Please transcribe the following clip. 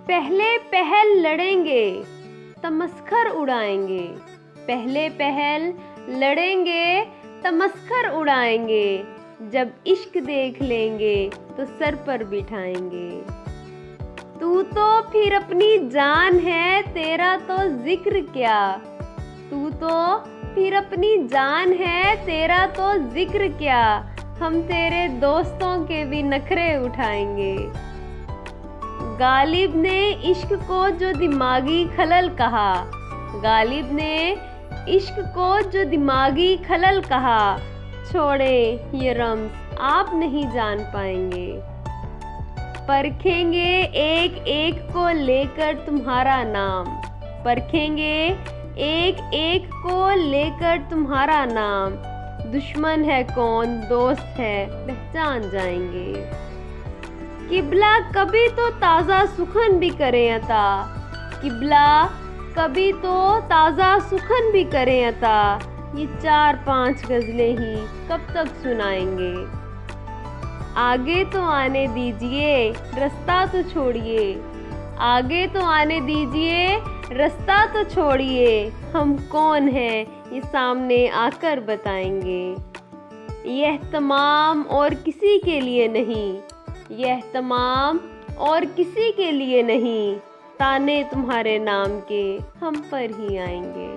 पहले पहल लड़ेंगे, तमस्खर उड़ाएंगे। पहले पहल लड़ेंगे, तमस्खर उड़ाएंगे। जब इश्क देख लेंगे तो सर पर बिठाएंगे। तू तो फिर अपनी जान है, तेरा तो जिक्र क्या। तू तो फिर अपनी जान है, तेरा तो जिक्र क्या। हम तेरे दोस्तों के भी नखरे उठाएंगे। गालिब ने इश्क को जो दिमागी खलल कहा, गालिब ने इश्क को जो दिमागी खलल कहा, छोड़े ये रम्ज़ आप नहीं जान पाएंगे। परखेंगे एक एक को लेकर तुम्हारा नाम, परखेंगे एक एक को लेकर तुम्हारा नाम। दुश्मन है कौन दोस्त है पहचान जाएंगे। किबला कभी तो ताज़ा सुखन भी करें अता, किबला कभी तो ताज़ा सुखन भी करें अता। ये 4-5 गज़लें ही कब तक सुनाएंगे। आगे तो आने दीजिए रास्ता तो छोड़िए, आगे तो आने दीजिए रास्ता तो छोड़िए। हम कौन हैं ये सामने आकर बताएंगे। यह तमाम और किसी के लिए नहीं, यह तमाम और किसी के लिए नहीं। ताने तुम्हारे नाम के हम पर ही आएंगे।